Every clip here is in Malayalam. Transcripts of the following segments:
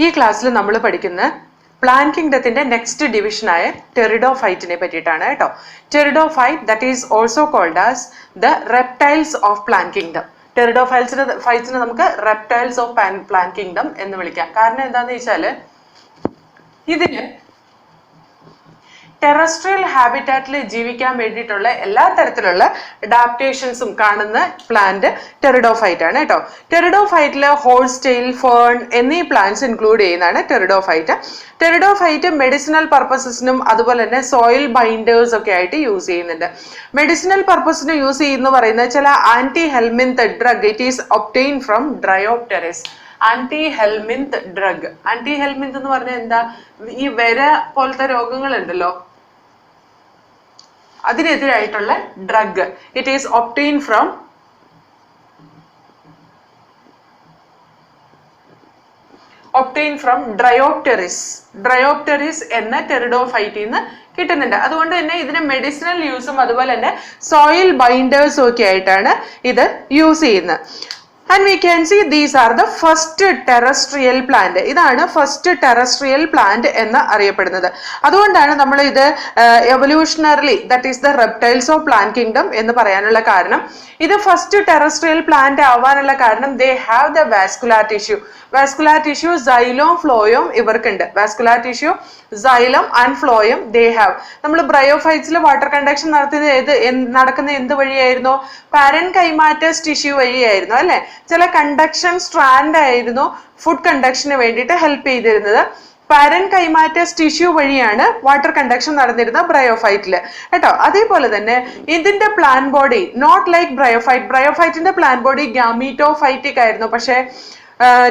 ഈ ക്ലാസ്സിൽ നമ്മൾ പഠിക്കുന്ന പ്ലാന്റ് കിങ്ഡത്തിന്റെ നെക്സ്റ്റ് ഡിവിഷനായ ടെറിഡോഫൈറ്റിനെ പറ്റിയിട്ടാണ് കേട്ടോ. Pteridophyte that is also called as the reptiles of plant kingdom. ടെറിഡോഫൈറ്റ്സിനെ നമുക്ക് റെപ്റ്റൈൽസ് ഓഫ് പ്ലാന്റ് കിങ്ഡം എന്ന് വിളിക്കാം. കാരണം എന്താണെന്ന് വെച്ചാൽ ഇതിന് ടെറസ്ട്രിയൽ ഹാബിറ്റാറ്റിൽ ജീവിക്കാൻ വേണ്ടിയിട്ടുള്ള എല്ലാ തരത്തിലുള്ള അഡാപ്റ്റേഷൻസും കാണുന്ന പ്ലാന്റ് ടെറിഡോഫൈറ്റ് ആണ് കേട്ടോ. ടെറിഡോഫൈറ്റിൽ ഹോഴ്സ് ടെയിൽ, ഫേൺ എന്നീ പ്ലാന്റ്സ് ഇൻക്ലൂഡ് ചെയ്യുന്നതാണ് ടെറിഡോഫൈറ്റ്. ടെറിഡോഫൈറ്റ് മെഡിസിനൽ പർപ്പസസിനും അതുപോലെ തന്നെ സോയിൽ ബൈൻഡേഴ്സ് ഒക്കെ ആയിട്ട് യൂസ് ചെയ്യുന്നുണ്ട്. മെഡിസിനൽ പർപ്പസിന് യൂസ് ചെയ്യുന്ന പറയുന്ന ചില anti helminth drug it is obtain from Dryopteris. Anti helminth drug, anti helminth എന്ന് പറഞ്ഞാൽ എന്താ, ഈ വര പോലത്തെ രോഗങ്ങളുണ്ടല്ലോ അതിനെതിരായിട്ടുള്ള drug. It is obtain from Dryopteris. Dryopteris എന്ന ടെറിഡോഫൈറ്റിൽ നിന്ന് കിട്ടുന്നുണ്ട്. അതുകൊണ്ട് തന്നെ ഇതിന് മെഡിസിനൽ യൂസും അതുപോലെ തന്നെ സോയിൽ ബൈൻഡേഴ്സും ഒക്കെ ആയിട്ടാണ് ഇത് യൂസ് ചെയ്യുന്നത്. And we can see these are the first terrestrial plant. ഇതാണ് ഫസ്റ്റ് ടെറസ്ട്രിയൽ പ്ലാന്റ് എന്ന് അറിയപ്പെടുന്നത്. അതുകൊണ്ടാണ് നമ്മൾ ഇത് evolutionarily that is the reptiles of plant kingdom എന്ന് പറയാനുള്ള കാരണം. ഇത് ഫസ്റ്റ് ടെറസ്ട്രിയൽ പ്ലാന്റ് ആവാനുള്ള കാരണം they have the vascular tissue. Vascular tissue xylem ഫ്ലോയും ഇവർക്കുണ്ട്. Vascular tissue xylem and phloem they have. നമ്മൾ ബ്രയോഫൈറ്റ്സിൽ വാട്ടർ കണ്ടക്ഷൻ നടക്കുന്ന എന്ത് വഴിയായിരുന്നു? പാരൻ കൈമാറ്റസ് ടിഷ്യൂ വഴിയായിരുന്നു അല്ലെ. ചില കണ്ടക്ഷൻ സ്ട്രാൻഡ് ആയിരുന്നു ഫുഡ് കണ്ടക്ഷന് വേണ്ടിയിട്ട് ഹെൽപ്പ് ചെയ്തിരുന്നത്. പാരൻ കൈമാറ്റസ് ടിഷ്യൂ വഴിയാണ് വാട്ടർ കണ്ടക്ഷൻ നടന്നിരുന്നത് ബ്രയോഫൈറ്റില് കേട്ടോ. അതേപോലെ തന്നെ ഇതിന്റെ plan body not like bryophyte. ബ്രയോഫൈറ്റിന്റെ പ്ലാൻ ബോഡി ഗാമീറ്റോഫൈറ്റിക് ആയിരുന്നു. പക്ഷേ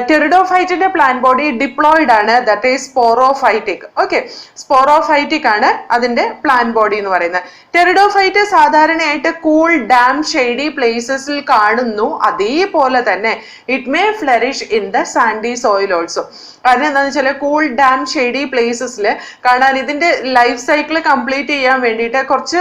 ടെറിഡോഫൈറ്റിന്റെ പ്ലാൻ ബോഡി ഡിപ്ലോയിഡ് ആണ്, that is sporophytic. Okay, sporophytic ആണ് അതിന്റെ പ്ലാൻ ബോഡി എന്ന് പറയുന്നത്. ടെറിഡോഫൈറ്റ് സാധാരണയായിട്ട് കൂൾ, ഡാം, ഷെയ്ഡി പ്ലേസസിൽ കാണുന്നു. അതേപോലെ തന്നെ it may flourish in the Sandy soil also. കാരണം എന്താണെന്ന് വെച്ചാൽ കൂൾ, ഡാം, ഷെയ്ഡി പ്ലേസസിൽ കാണാൻ ഇതിന്റെ ലൈഫ് സൈക്കിൾ കംപ്ലീറ്റ് ചെയ്യാൻ വേണ്ടിയിട്ട് കുറച്ച്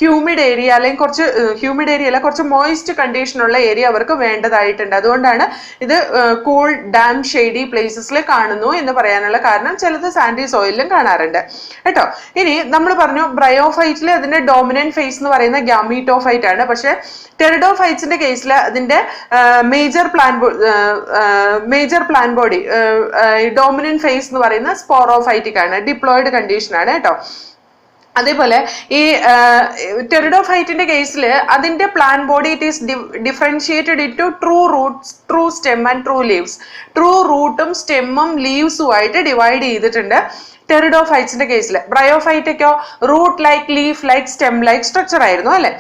ഹ്യൂമിഡ് ഏരിയ അല്ലെങ്കിൽ കുറച്ച് ഹ്യൂമിഡ് ഏരിയ അല്ല കുറച്ച് മോയിസ്റ്റ് കണ്ടീഷനുള്ള ഏരിയ അവർക്ക് വേണ്ടതായിട്ടുണ്ട്. അതുകൊണ്ടാണ് ഇത് കൂൾ, ഡാം, ഷെയ്ഡി പ്ലേസസിൽ കാണുന്നു എന്ന് പറയാനുള്ള കാരണം. ചിലത് സാൻഡി സോയിലും കാണാറുണ്ട് കേട്ടോ. ഇനി നമ്മൾ പറഞ്ഞു ബ്രയോഫൈറ്റിൽ അതിന്റെ ഡോമിനന്റ് ഫേസ് എന്ന് പറയുന്ന ഗാമീറ്റോഫൈറ്റ് ആണ്. പക്ഷെ ടെറിഡോഫൈറ്റ്സിന്റെ കേസിൽ അതിന്റെ major plan body dominant phase എന്ന് പറയുന്ന സ്പോറോഫൈറ്റിക് ആണ്, ഡിപ്ലോയിഡ് കണ്ടീഷൻ ആണ് കേട്ടോ. അതേപോലെ ഈ ടെറിഡോഫൈറ്റിന്റെ കേസിൽ അതിന്റെ plan body it is differentiated into true roots, true stem and true leaves. True റൂട്ടും സ്റ്റെമ്മും ലീവ്സും ആയിട്ട് ഡിവൈഡ് ചെയ്തിട്ടുണ്ട് ടെറിഡോഫൈറ്റ്സിന്റെ കേസിൽ. ബ്രയോഫൈറ്റൊക്കെയോ root like, leaf like, stem like structure ആയിരുന്നു അല്ലെ.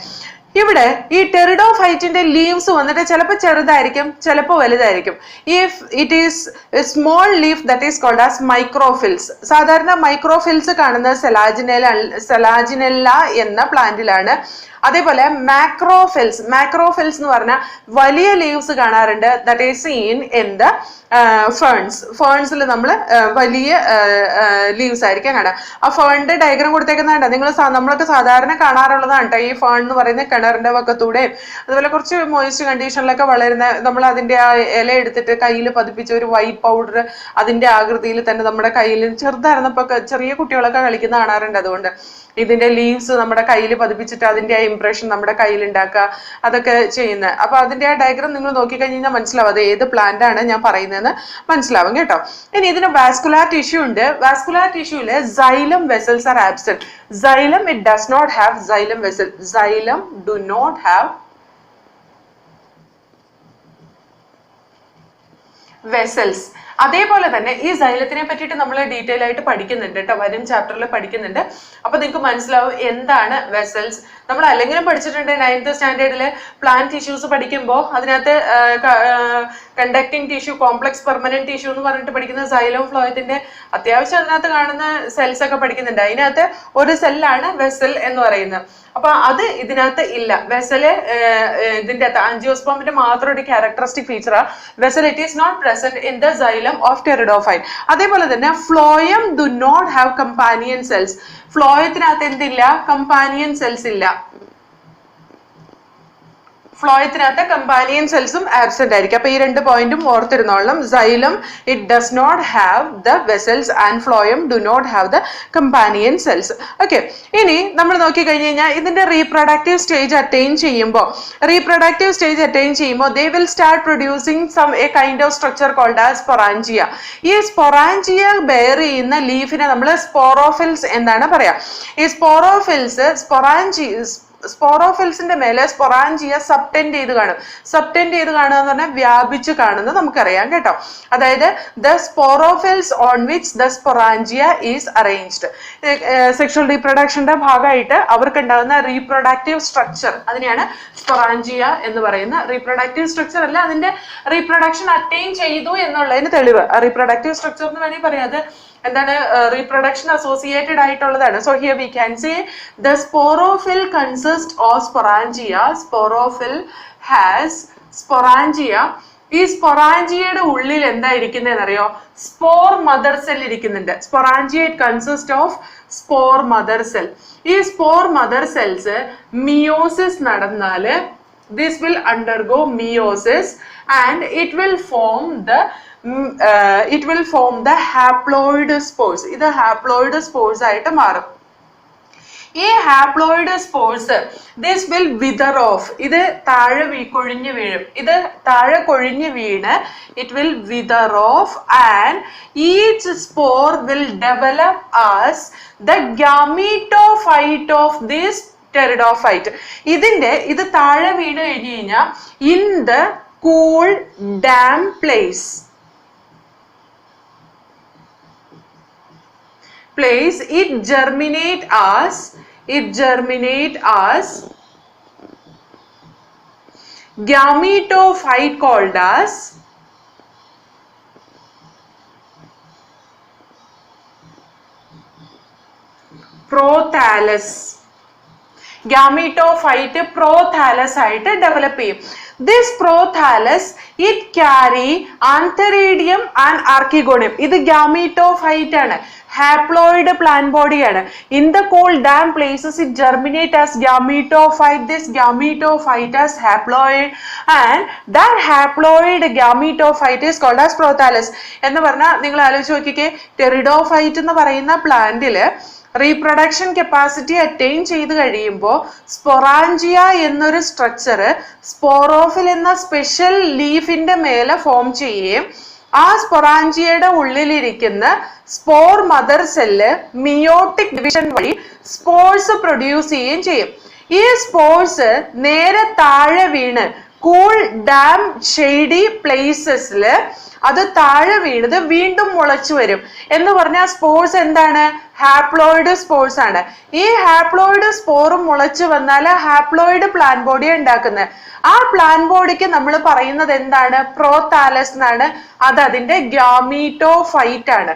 ഇവിടെ ഈ ടെറിഡോഫൈറ്റിന്റെ ലീവ്സ് വന്നിട്ട് ചിലപ്പോൾ ചെറുതായിരിക്കും, ചിലപ്പോൾ വലുതായിരിക്കും. If it is small leaf that is called as microphylls. സാധാരണ മൈക്രോഫിൽസ് കാണുന്നത് സെലാജിനെല്ല എന്ന പ്ലാന്റിലാണ്. അതേപോലെ മാക്രോഫിൽസ് എന്ന് പറഞ്ഞാൽ വലിയ ലീവ്സ് കാണാറുണ്ട്. That is seen in the ഫേൺസിൽ നമ്മൾ വലിയ ലീവ്സ് ആയിരിക്കും കാണാം. ആ ഫേണിന്റെ ഡയഗ്രാം കൊടുത്തേക്കുന്നതാണ് നമ്മളൊക്കെ സാധാരണ കാണാറുള്ളതാണ് കേട്ടോ. ഈ ഫേൺ എന്ന് പറയുന്ന കിണറിന്റെ വക്കത്തൂടെയും അതുപോലെ കുറച്ച് മോയിസ്റ്റ് കണ്ടീഷനിലൊക്കെ വളരുന്ന, നമ്മൾ അതിന്റെ ആ ഇല എടുത്തിട്ട് കയ്യിൽ പതിപ്പിച്ച ഒരു വൈറ്റ് പൗഡർ അതിന്റെ ആകൃതിയിൽ തന്നെ നമ്മുടെ കയ്യിൽ ചെറുതായിരുന്നപ്പോ ചെറിയ കുട്ടികളൊക്കെ കളിക്കുന്ന കാണാറുണ്ട്. അതുകൊണ്ട് ഇതിന്റെ ലീവ്സ് നമ്മുടെ കയ്യിൽ പതിപ്പിച്ചിട്ട് അതിന്റെ ആ ഇംപ്രഷൻ നമ്മുടെ കയ്യിൽ ഉണ്ടാക്കുക, അതൊക്കെ ചെയ്യുന്നത്. അപ്പൊ അതിന്റെ ആ ഡയഗ്രാം നിങ്ങൾ നോക്കിക്കഴിഞ്ഞാൽ മനസ്സിലാവും അത് ഏത് പ്ലാന്റ് ആണ് ഞാൻ പറയുന്നതെന്ന് മനസ്സിലാവും കേട്ടോ. ഇനി ഇതിന് വാസ്കുലാർ ടിഷ്യൂ ഉണ്ട്. വാസ്കുലാർ ടിഷ്യൂല് xylem vessels are absent. Xylem it does not have xylem vessel. Xylem do not have vessels. അതേപോലെ തന്നെ ഈ സൈലത്തിനെ പറ്റിയിട്ട് നമ്മൾ ഡീറ്റെയിൽ ആയിട്ട് പഠിക്കുന്നുണ്ട് കേട്ടോ, വരും ചാപ്റ്ററിൽ പഠിക്കുന്നുണ്ട്. അപ്പൊ നിങ്ങൾക്ക് മനസ്സിലാവും എന്താണ് വെസൽസ്. നമ്മൾ അല്ലെങ്കിലും പഠിച്ചിട്ടുണ്ട് 9th സ്റ്റാൻഡേർഡിൽ പ്ലാന്റ് ടിഷ്യൂസ് പഠിക്കുമ്പോൾ അതിനകത്ത് conducting tissue, complex permanent tissue എന്ന് പറഞ്ഞിട്ട് പഠിക്കുന്ന സൈലോം ഫ്ലോയത്തിന്റെ അത്യാവശ്യം അതിനകത്ത് കാണുന്ന സെൽസ് ഒക്കെ പഠിക്കുന്നുണ്ട്. അതിനകത്ത് ഒരു സെല്ലാണ് വെസൽ എന്ന് പറയുന്നത്. അപ്പൊ അത് ഇതിനകത്ത് ഇല്ല. വെസല് ഇതിന്റെ ആൻജിയോസ്പോമിന്റെ മാത്രം ഒരു ക്യാരക്ടറിസ്റ്റിക് ഫീച്ചറാ vessel. It is not present in the xylem of pteridophyte. അതേപോലെ തന്നെ phloem do not have companion cells. ഫ്ലോയത്തിനകത്ത് എന്തില്ല? കമ്പാനിയൻ സെൽസ് ഇല്ല. ഫ്ലോയത്തിനകത്ത് കമ്പാനിയൻ സെൽസും ആബ്സെന്റ് ആയിരിക്കും. അപ്പൊ ഈ രണ്ട് പോയിന്റും ഓർത്തിരുന്നോളണം. Xylem it does not have the vessels and phloem do not have the companion cells. Okay, ഇനി നമ്മൾ നോക്കി കഴിഞ്ഞ് കഴിഞ്ഞാൽ ഇതിന്റെ റീപ്രൊഡക്റ്റീവ് സ്റ്റേജ് അറ്റൈൻ ചെയ്യുമ്പോൾ they will start producing some a kind of structure called as sporangia. ഈ സ്പൊറാഞ്ചിയ ബെയർ ചെയ്യുന്ന ലീഫിനെ നമ്മൾ സ്പോറോഫിൽസ് എന്നാണ് പറയാ. ഈ സ്പോറോഫിൽസിന്റെ മേലെ സ്പൊറാഞ്ചിയ സബ്ടെൻഡ് ചെയ്ത് കാണും. സബ്ടെൻഡ് ചെയ്ത് കാണുക എന്ന് പറഞ്ഞാൽ വ്യാപിച്ച് കാണുന്നത് നമുക്കറിയാം കേട്ടോ. അതായത് the sporophylls on which the sporangia is arranged. Sexual റീപ്രൊഡക്ഷന്റെ ഭാഗമായിട്ട് അവർക്ക് ഉണ്ടാകുന്ന റീപ്രൊഡക്റ്റീവ് സ്ട്രക്ചർ, അതിനെയാണ് സ്പൊറാഞ്ചിയ എന്ന് പറയുന്ന. റീപ്രൊഡക്റ്റീവ് സ്ട്രക്ചർ അല്ല, അതിന്റെ റീപ്രൊഡക്ഷൻ അറ്റൈൻ ചെയ്തു എന്നുള്ളതിന് തെളിവ്. റീപ്രൊഡക്റ്റീവ് സ്ട്രക്ചർ എന്ന് വേണമെങ്കിൽ പറയാം, അത് എന്താണ്, റീപ്രൊഡക്ഷൻ അസോസിയേറ്റഡ് ആയിട്ടുള്ളതാണ്. So here we can say the sporophyll consist of sporangia. Sporophyll has sporangia. ഈ സ്പൊറാഞ്ചിയയുടെ ഉള്ളിൽ എന്താ ഇരിക്കുന്നതെന്ന് അറിയോ? സ്പോർ മദർ സെൽ ഇരിക്കുന്നുണ്ട്. Sporangia it consist of spore mother cell. ഈ സ്പോർ മദർ സെൽസ് മിയോസിസ് നടന്നാല് this will undergo meiosis and it will form the haploid spores. ഇത് haploid spores ആയിട്ട് മാറും. ഈ haploid spores this will wither off. ഇത് താഴെ കൊഴിഞ്ഞു വീഴും. ഇത് താഴെ കൊഴിഞ്ഞു വീണ് it will wither off and each spore will develop as the gametophyte of this pteridophyte. ഇത് താഴെ വീണ് കഴിഞ്ഞു കഴിഞ്ഞാൽ in the cool damp place it germinate as gametophyte called as prothallus. Gametophyte prothallus ആയിട്ട് ഡെവലപ്പ് ചെയ്യും. This prothallus it carry antheridium and archegonium. ഇത് ഗാമീറ്റോഫൈറ്റ് ആണ്, ഹാപ്ലോയിഡ് പ്ലാന്റ് ബോഡിയാണ്. In the call dam places it germinate as gametophyte. This gametophyte as haploid and that haploid gametophyte is called as prothallus. എന്ന് പറഞ്ഞാൽ നിങ്ങൾ ആലോചിച്ച് നോക്കിക്കേ, ടെറിഡോഫൈറ്റ് എന്ന് പറയുന്ന പ്ലാന്റില് റീപ്രൊഡക്ഷൻ കപ്പാസിറ്റി അറ്റൈൻ ചെയ്ത് കഴിയുമ്പോൾ സ്പൊറാഞ്ചിയ എന്നൊരു സ്ട്രക്ചർ സ്പോറോഫിൽ എന്ന സ്പെഷ്യൽ ലീഫിന്റെ മേലെ ഫോം ചെയ്യുകയും ആ സ്പൊറാഞ്ചിയയുടെ ഉള്ളിലിരിക്കുന്ന spore mother cell meiotic division വഴി സ്പോർസ് പ്രൊഡ്യൂസ് ചെയ്യുകയും ചെയ്യും. ഈ സ്പോർസ് നേരെ താഴെ വീണ് കൂൾ ഡാം ഷെയ്ഡി പ്ലേസസില് അത് താഴെ വീണത് വീണ്ടും മുളച്ചു വരും. എന്ന് പറഞ്ഞാൽ സ്പോർസ് എന്താണ്? ഹാപ്ലോയിഡ് സ്പോർസ് ആണ്. ഈ ഹാപ്ലോയിഡ് സ്പോറും മുളച്ചു വന്നാൽ ഹാപ്ലോയിഡ് പ്ലാൻ ബോഡിയെ ഉണ്ടാക്കുന്നത്. ആ പ്ലാൻ ബോഡിക്ക് നമ്മൾ പറയുന്നത് എന്താണ്? പ്രോതാലസ് എന്നാണ്. അത് അതിന്റെ ഗാമീറ്റോഫൈറ്റ് ആണ്.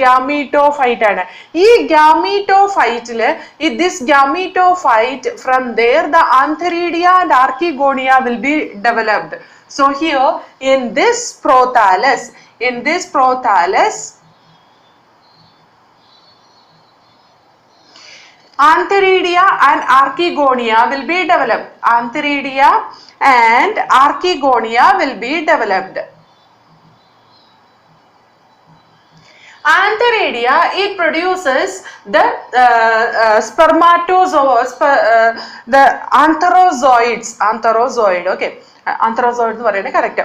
ഗാമീറ്റോഫൈറ്റ് ആണ്. ഈ ഗാമീറ്റോഫൈറ്റില് this gametophyte from there the antheridia and archegonia will be developed. So here in this prothallus antheridia and archegonia will be developed. Antheridia and archegonia will be developed. Antheridia, it produces the the antherozoid. Okay, antherozoid എന്ന് പറയുന്നത് correct.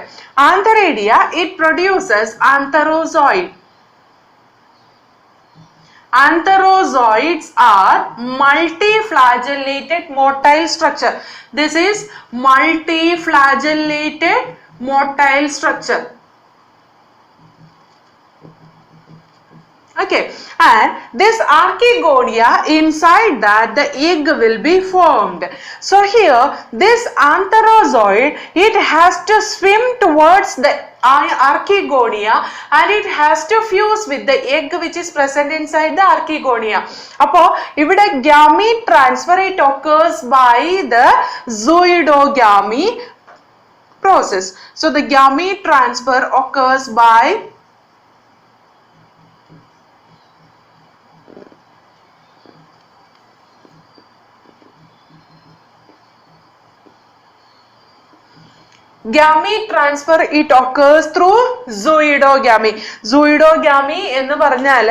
Antheridia, it produces antherozoid. Antherozoids are multiflagellated motile structure. This is multiflagellated motile structure. Okay, and this archegonia, inside that the egg will be formed. So here this antherozoid, it has to swim towards the archegonia and it has to fuse with the egg which is present inside the archegonia. Appo ivide gamete transfer it occurs by the zoidogamy process. So the gamete transfer occurs by Gamete transfer, it occurs through zoidogamy. Zoidogamy എന്ന് പറഞ്ഞാൽ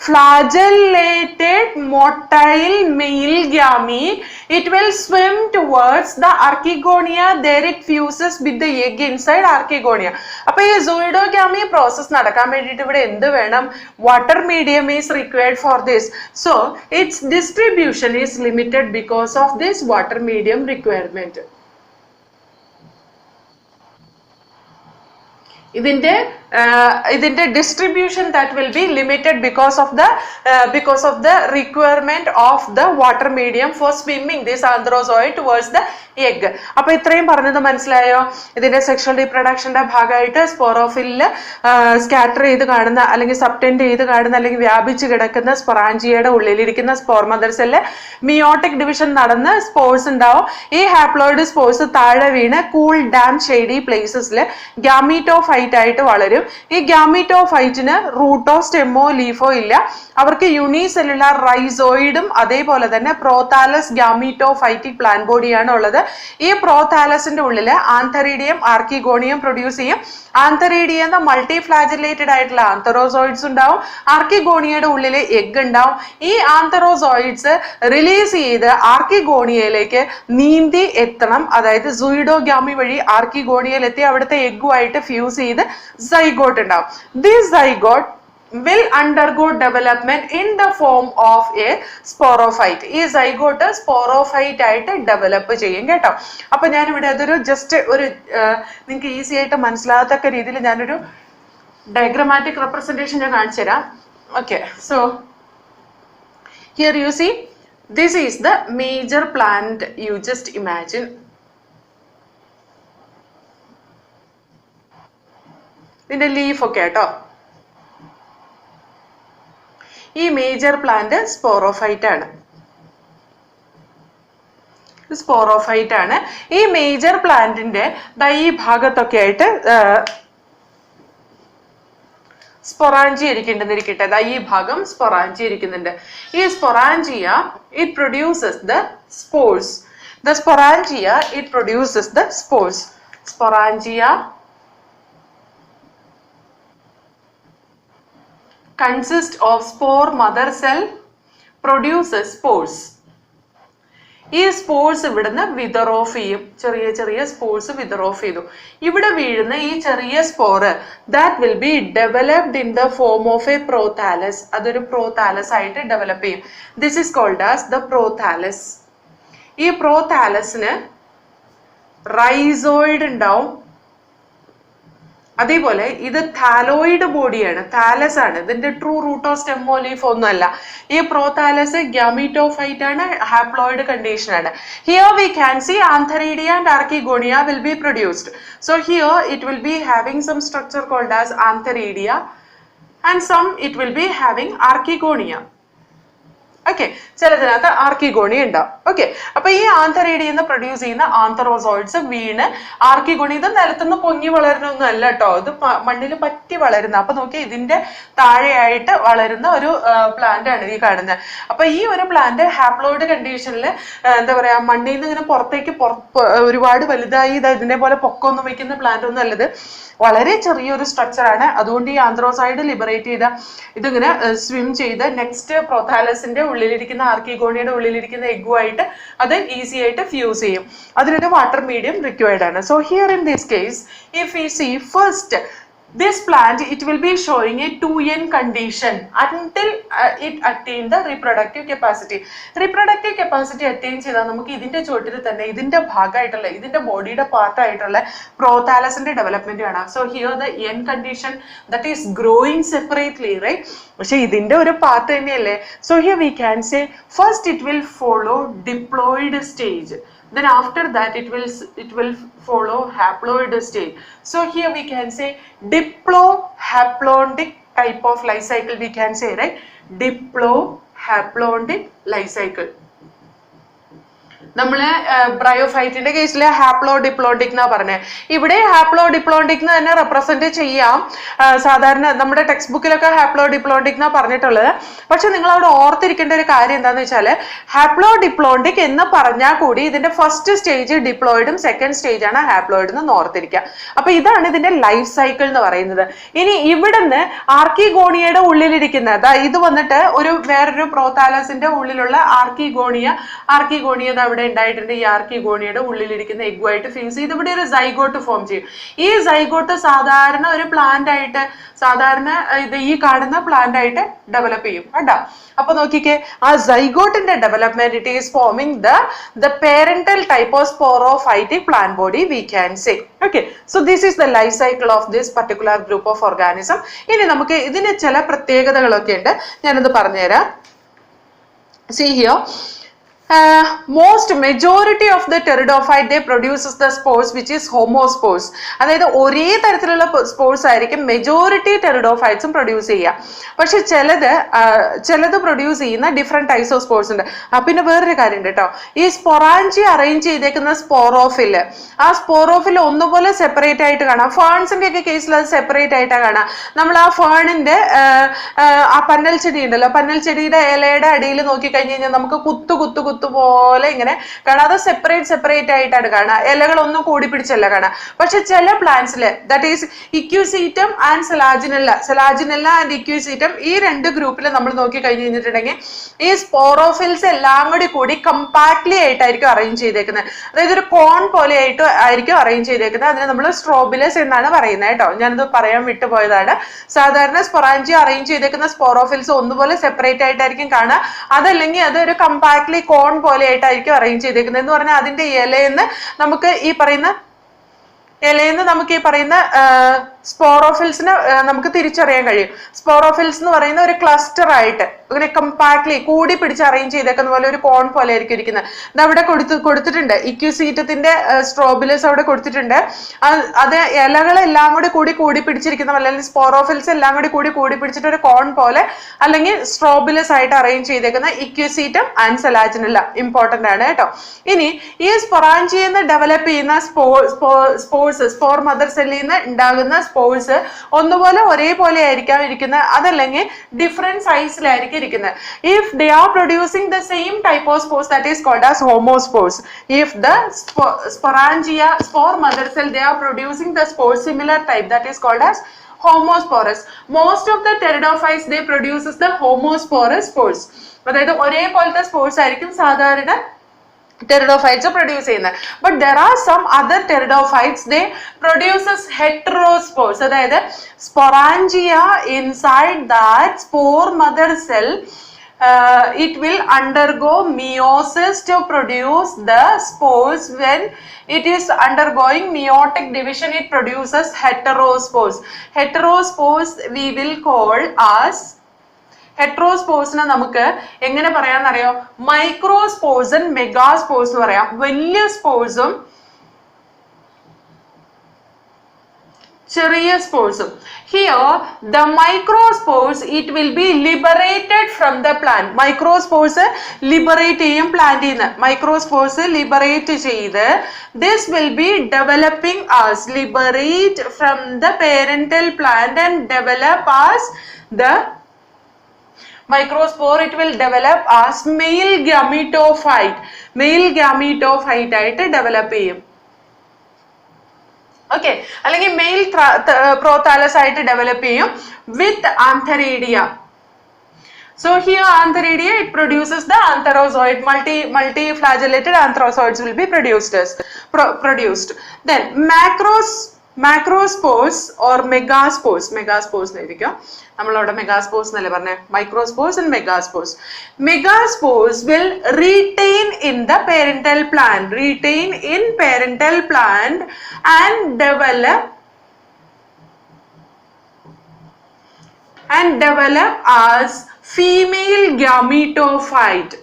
flagellated motile male gamete. It will swim towards the archegonia. There it fuses with the egg inside archegonia. അപ്പോൾ ഈ zoidogamy process നടക്കാൻ വേണ്ടിയിട്ട് ഇവിടെ എന്ത് വേണം? Water medium is required for this. So its distribution is limited because of this water medium requirement. ഇതിന്റെ distribution that will be limited because of the requirement of the water medium for swimming this anthrozoid towards the egg. അപ്പോൾ ഇത്രയും പറഞ്ഞത് മനസ്സിലായോ? ഇതിന്റെ സെക്ഷൽ റീപ്രൊഡക്ഷന്റെ ഭാഗമായിട്ട് സ്പോറോഫില്ല് സ്കാറ്റർ ചെയ്ത് കാണുന്ന അല്ലെങ്കിൽ സബ്ടെൻഡ് ചെയ്ത് കാണുന്ന അല്ലെങ്കിൽ വ്യാപിച്ച് കിടക്കുന്ന സ്പൊറാഞ്ചിയയുടെ ഉള്ളിലിരിക്കുന്ന spore mother cell meiotic division നടന്ന് സ്പോർസ് ഉണ്ടാവും. ഈ ഹാപ്ലോയിഡ് സ്പോർസ് താഴെ വീണ് കൂൾ ഡാം ഷെയ്ഡി പ്ലേസസിൽ ഗാമീറ്റോഫൈറ്റ് ആയിട്ട് വളരും. ഈ ഗാമീറ്റോഫൈറ്റിന് റൂട്ടോ സ്റ്റെമ്മോ ലീഫോ ഇല്ല. അവർക്ക് യൂണിസെല്ലുലാർ റൈസോയിഡും അതേപോലെ തന്നെ പ്രോതാലസ് ഗാമീറ്റോഫൈറ്റിക് പ്ലാന്റ് ബോഡിയാണ് ഉള്ളത്. ഈ പ്രോതാലസിന്റെ ഉള്ളിൽ ആന്തറീഡിയം ആർക്കിഗോണിയം പ്രൊഡ്യൂസ് ചെയ്യും. ആന്തറീഡിയം എന്ന മൾട്ടി ഫ്ലാജലേറ്റഡ് ആയിട്ടുള്ള ആന്തറോസോയിഡ്സ് ഉണ്ടാവും. ആർക്കിഗോണിയയുടെ ഉള്ളിൽ എഗ് ഉണ്ടാവും. ഈ ആന്തറോസോയിഡ്സ് റിലീസ് ചെയ്ത് ആർക്കിഗോണിയയിലേക്ക് നീന്തി എത്തണം. അതായത് സൂയിഡോഗാമി വഴി ആർക്കിഗോണിയയിൽ എത്തി അവിടുത്തെ എഗ്ഗുമായിട്ട് ഫ്യൂസ് ചെയ്ത് സൈഗോട്ട് ഉണ്ടാവും. This zygote will undergo development in the form of a sporophyte. ഈ സൈഗോട്ട് സ്പോറോഫൈറ്റ് ആയിട്ട് ഡെവലപ്പ് ചെയ്യും കേട്ടോ. അപ്പൊ ഞാനിവിടെ അതൊരു ജസ്റ്റ് ഒരു നിങ്ങൾക്ക് ഈസി ആയിട്ട് മനസ്സിലാകത്തക്ക രീതിയിൽ ഞാനൊരു ഡയഗ്രമാറ്റിക് റെപ്രസെന്റേഷൻ ഞാൻ കാണിച്ചു തരാം. Okay, so here you see this is the major plant. You just imagine ഇതിന്റെ ലീഫ് ഒക്കെ കേട്ടോ. ഈ മേജർ പ്ലാന്റ് സ്പോറോഫൈറ്റ് ആണ്. സ്പോറോഫൈറ്റ് ആണ്. ഈ മേജർ പ്ലാന്റിന്റെ ഈ ഭാഗത്തൊക്കെ ആയിട്ട് സ്പൊറാഞ്ചി ഇരിക്കണ്ടെന്നിരിക്കട്ടെ. ഈ ഭാഗം സ്പൊറാഞ്ചി ഇരിക്കുന്നുണ്ട്. ഈ sporangia it produces the spores. The sporangia it produces the spores. Sporangia consist of spore mother cell produces spores. ഈ സ്പോർസ് ഇവിടുന്ന് വിതർ ഓഫ് ചെയ്യും. ചെറിയ ചെറിയ സ്പോർസ് വിതർ ഓഫ് ചെയ്തു. ഇവിടെ വീഴുന്ന ഈ ചെറിയ spore that will be developed in the form of a prothallus. അതൊരു പ്രോതാലസ് ആയിട്ട് ഡെവലപ്പ് ചെയ്യും. This is called as the prothallus. ഈ പ്രോതാലസിന് റൈസോയിഡ് ഉണ്ടാവും. അതേപോലെ ഇത് താലോയിഡ് ബോഡിയാണ്, താലസ് ആണ്. ഇതിന്റെ ട്രൂ റൂട്ടോ സ്റ്റെമ്മോ ലീഫ് ഒന്നുമല്ല. ഈ പ്രോതാലസ് ഗ്യാമീറ്റോഫൈറ്റ് ആണ്, ഹാപ്ലോയിഡ് കണ്ടീഷൻ ആണ്. Here we can see antheridia and archegonia will be produced. So here it will be having some structure called as antheridia and some it will be having archegonia. Okay, ചിലതിനകത്ത് ആർക്കിഗോണിയ ഉണ്ടാവും. ഓക്കെ, അപ്പൊ ഈ ആന്തറീഡിയെന്ന് പ്രൊഡ്യൂസ് ചെയ്യുന്ന ആന്തറോസോയിഡ്സ് വീണ് ആർക്കിഗോണി, ഇത് നിലത്തുനിന്ന് പൊങ്ങി വളരുന്നൊന്നും അല്ല കേട്ടോ, ഇത് മണ്ണിൽ പറ്റി വളരുന്ന. അപ്പൊ നോക്കി ഇതിന്റെ താഴെയായിട്ട് വളരുന്ന ഒരു പ്ലാന്റ് ആണ് ഈ കാണുന്നത്. അപ്പൊ ഈ ഒരു പ്ലാന്റ് ഹാപ്ലോയിഡ് കണ്ടീഷനിൽ എന്താ പറയാ, മണ്ണിൽ നിന്ന് ഇങ്ങനെ പുറത്തേക്ക് ഒരുപാട് വലുതായി ഇതിനെ പോലെ പൊക്കമൊന്നും വയ്ക്കുന്ന പ്ലാന്റ് ഒന്നും അല്ലത്. വളരെ ചെറിയൊരു സ്ട്രക്ചർ ആണ്. അതുകൊണ്ട് ഈ ആന്ത്രോസൈഡ് ലിബറേറ്റ് ചെയ്ത ഇതിങ്ങനെ സ്വിം ചെയ്ത് നെക്സ്റ്റ് പ്രോതാലസിന്റെ ഉള്ളിലിരിക്കുന്ന ആർക്കിഗോണിയുടെ ഉള്ളിലിരിക്കുന്ന എഗ്ഗുമായിട്ട് അത് ഈസി ആയിട്ട് ഫ്യൂസ് ചെയ്യും. അതിനൊരു വാട്ടർ മീഡിയം റിക്വയർഡ് ആണ്. So here in this case if you see first this plant, it will be showing a 2n condition until it attain the reproductive capacity. Reproductive capacity attain ചെയ്താൽ നമുക്ക് ഇതിന്റെ ചോട്ടിൽ തന്നെ ഇതിന്റെ ഭാഗമായിട്ടുള്ള ഇതിന്റെ ബോഡിയുടെ പാർട്ട് ആയിട്ടുള്ള പ്രോതാലസിന്റെ ഡെവലപ്മെന്റ് ആണ്. So here the n condition that is growing separately, right? പക്ഷെ ഇതിന്റെ ഒരു പാർട്ട് തന്നെയല്ലേ. So here we can say first it will follow diploid stage. Then after that it will follow haploid stage. So here we can say diplohaplontic type of life cycle we can say, right? Diplohaplontic life cycle. നമ്മള് ബ്രയോഫൈറ്റിന്റെ കേസിൽ ഹാപ്ലോ ഡിപ്ലോണ്ടിക് എന്നാ പറഞ്ഞത്. ഇവിടെ ഹാപ്ലോ ഡിപ്ലോണ്ടിക് എന്ന് തന്നെ റെപ്രസെന്റ് ചെയ്യാം. സാധാരണ നമ്മുടെ ടെക്സ്റ്റ് ബുക്കിലൊക്കെ ഹാപ്ലോ ഡിപ്ലോണ്ടിക് എന്നാ പറഞ്ഞിട്ടുള്ളത്. പക്ഷെ നിങ്ങൾ അവിടെ ഓർത്തിരിക്കേണ്ട ഒരു കാര്യം എന്താന്ന് വെച്ചാല് ഹാപ്ലോ ഡിപ്ലോണ്ടിക് എന്ന് പറഞ്ഞാൽ കൂടി ഇതിന്റെ ഫസ്റ്റ് സ്റ്റേജ് ഡിപ്ലോയിഡും സെക്കൻഡ് സ്റ്റേജ് ആണ് ഹാപ്ലോയിഡ് എന്ന് ഓർത്തിരിക്കുക. അപ്പൊ ഇതാണ് ഇതിന്റെ ലൈഫ് സൈക്കിൾ എന്ന് പറയുന്നത്. ഇനി ഇവിടുന്ന് ആർക്കിഗോണിയയുടെ ഉള്ളിലിരിക്കുന്ന ഇത് വന്നിട്ട് വേറൊരു പ്രോതാലസിന്റെ ഉള്ളിലുള്ള ആർക്കിഗോണിയ അവിടെ ഉണ്ടായിട്ടുണ്ട്. ഈ ആർക്കിഗോണിയയുടെ ഉള്ളിലിരിക്കുന്ന എഗ്ഗുമായിട്ട് ഫ്യൂസ് ചെയ്ത് ഇവിടെ ഒരു സൈഗോട്ട് ഫോം ചെയ്യും. ഈ സൈഗോട്ട് സാധാരണ ഒരു പ്ലാന്റ് ആയിട്ട് ഈ കാണുന്ന പ്ലാന്റ് ആയിട്ട് ഡെവലപ്പ് ചെയ്യും കേട്ടോ. അപ്പൊ നോക്കിക്കേ, ആ സൈഗോട്ടിന്റെ development it is forming the parental type of sporophytic plant body we can say. Okay, so this is the life cycle of this particular group of organism. ഇനി നമുക്ക് ഇതിന് ചില പ്രത്യേകതകളൊക്കെ ഉണ്ട്, ഞാനത് പറഞ്ഞുതരാം. See here, majority of the pteridophyte they produces the spores which is homospores. അതായത് ഒരേ തരത്തിലുള്ള സ്പോർസ് ആയിരിക്കും മെജോറിറ്റി ടെറിഡോഫൈറ്റ്സും പ്രൊഡ്യൂസ് ചെയ്യുക. പക്ഷെ ചിലത് പ്രൊഡ്യൂസ് ചെയ്യുന്ന ഡിഫറെന്റ് ടൈപ്സ് ഓഫ് സ്പോർസ് ഉണ്ട്. പിന്നെ വേറൊരു കാര്യം ഉണ്ട് കേട്ടോ, ഈ സ്പൊറാഞ്ചി അറേഞ്ച് ചെയ്തേക്കുന്ന സ്പോറോഫിൽ, ആ സ്പോറോഫിൽ ഒന്നുപോലെ സെപ്പറേറ്റ് ആയിട്ട് കാണാം. ഫേൺസിന്റെ ഒക്കെ കേസിൽ അത് സെപ്പറേറ്റ് ആയിട്ടാണ് കാണാം. നമ്മൾ ആ ഫേണിന്റെ ആ പന്നൽ ചെടി ഉണ്ടല്ലോ, പന്നൽ ചെടിയുടെ ഇലയുടെ അടിയിൽ നോക്കി കഴിഞ്ഞ് കഴിഞ്ഞാൽ നമുക്ക് കുത്തു പോലെ ഇങ്ങനെ കാണാം. അത് സെപ്പറേറ്റ് ആയിട്ടാണ് കാണാം, ഇലകളൊന്നും കൂടി പിടിച്ചല്ല കാണാം. പക്ഷെ ചില പ്ലാന്റ്സില് ദാറ്റ് ഈസ് ഇക്യൂസീറ്റം ആൻഡ് സെലാജിനെല്ല ആൻഡ് ഇക്യൂസീറ്റം, ഈ രണ്ട് ഗ്രൂപ്പിൽ നമ്മൾ നോക്കി കഴിഞ്ഞ് കഴിഞ്ഞിട്ടുണ്ടെങ്കിൽ ഈ സ്പോറോഫിൽസ് എല്ലാം കൂടി കമ്പാക്ട്ലി ആയിട്ടായിരിക്കും അറേഞ്ച് ചെയ്തേക്കുന്നത്. അതായത് ഒരു കോൺ പോലെ ആയിരിക്കും അറേഞ്ച് ചെയ്തേക്കുന്നത്. അതിനെ നമ്മൾ സ്ട്രോബിലസ് എന്നാണ് പറയുന്നത് കേട്ടോ. ഞാനത് പറയാൻ വിട്ടുപോയതാണ്. സാധാരണ സ്പൊറാഞ്ചി അറേഞ്ച് ചെയ്തേക്കുന്ന സ്പോറോഫിൽസ് ഒന്നുപോലെ സെപ്പറേറ്റ് ആയിട്ടായിരിക്കും കാണുക. അതല്ലെങ്കിൽ അതൊരു കമ്പാക്ട്ലി കോൺ പോലെ ആയിട്ടായിരിക്കും അറേഞ്ച് ചെയ്തേക്കുന്നത്. എന്ന് പറഞ്ഞാൽ അതിന്റെ ഇലയെന്ന് നമുക്ക് ഈ പറയുന്ന സ്പോറോഫിൽസിനെ നമുക്ക് തിരിച്ചറിയാൻ കഴിയും. സ്പോറോഫിൽസ് എന്ന് പറയുന്ന ഒരു ക്ലസ്റ്റർ ആയിട്ട് അങ്ങനെ കമ്പാക്ട്ലി കൂടി പിടിച്ച് അറേഞ്ച് ചെയ്തേക്കുന്ന പോലെ ഒരു കോൺ പോലെ ആയിരിക്കും ഇരിക്കുന്നത്. ഇത് അവിടെ കൊടുത്തിട്ടുണ്ട്, ഇക്യൂസീറ്റത്തിന്റെ സ്ട്രോബിലസ് അവിടെ കൊടുത്തിട്ടുണ്ട്. അത് ഇലകളെല്ലാം കൂടി പിടിച്ചിരിക്കുന്ന പോലെ, അല്ലെങ്കിൽ സ്പോറോഫിൽസ് എല്ലാം കൂടി പിടിച്ചിട്ട് ഒരു കോൺ പോലെ അല്ലെങ്കിൽ സ്ട്രോബിലസ് ആയിട്ട് അറേഞ്ച് ചെയ്തേക്കുന്ന ഇക്യൂസീറ്റം ആൻഡ് സെലാജിനെല്ല ഇമ്പോർട്ടന്റ് ആണ് കേട്ടോ. ഇനി ഈ സ്പൊറാഞ്ചിയിൽ നിന്ന് ഡെവലപ്പ് ചെയ്യുന്ന സ്പോർ മദർ സെല്ലിൽ നിന്ന് ഉണ്ടാകുന്ന സ്പോർസ് ഒന്നുപോലെ ഒരേപോലെ ആയിരിക്കാം ഇരിക്കുന്നത്, അതല്ലെങ്കിൽ ഡിഫറെന്റ് സൈസിലായിരിക്കും ഇരിക്കുന്നത്. If they are producing the same type of spores, that is called as homospores. If the sporangia, spore mother cell, they are producing the spores similar type, that is called as homosporous. Most of the pteridophytes they produces the homosporous spores. അതായത് ഒരേപോലത്തെ സ്പോർസ് ആയിരിക്കും സാധാരണ pteridophytes produce ചെയ്യുന്നത്. But there are some other pteridophytes they produces heterospores. അതായത് sporangia inside that spore mother cell it will undergo meiosis to produce the spores. When it is undergoing meiotic division, it produces heterospores. Heterospores we will call as ഹെട്രോസ്പോർസിനെ നമുക്ക് എങ്ങനെ പറയാന്നറിയോ? മൈക്രോസ്പോർസ് ആൻഡ് മെഗാസ്പോർസ് എന്ന് പറയാം. വലിയ സ്പോർസും ചെറിയ സ്പോർസും. Here the microspores it will be liberated from the plant. Microspores liberate ചെയ്യും പ്ലാന്റിൽ നിന്ന്. Microspores liberate ചെയ്ത് this will be developing as liberate from the parental plant and develop as the microspore. It will develop as male gametophyte ആയിട്ട് ഡെവലപ്പ് ചെയ്യും. ഓക്കെ, അല്ലെങ്കിൽ മെയിൽ പ്രോതാലസ് ആയിട്ട് ഡെവലപ്പ് ചെയ്യും വിത്ത് ആന്തരീഡിയ. So here antheridia it produces the antherozoid, multi-flagellated antherozoids will be produced. Then macrospores or megaspores എന്നായിരിക്കും. നമ്മളവിടെ മെഗാസ്പോർസ് എന്നല്ലേ പറഞ്ഞേ, microspores and megaspores. Megaspores will retain in parental plant and develop as female gametophyte.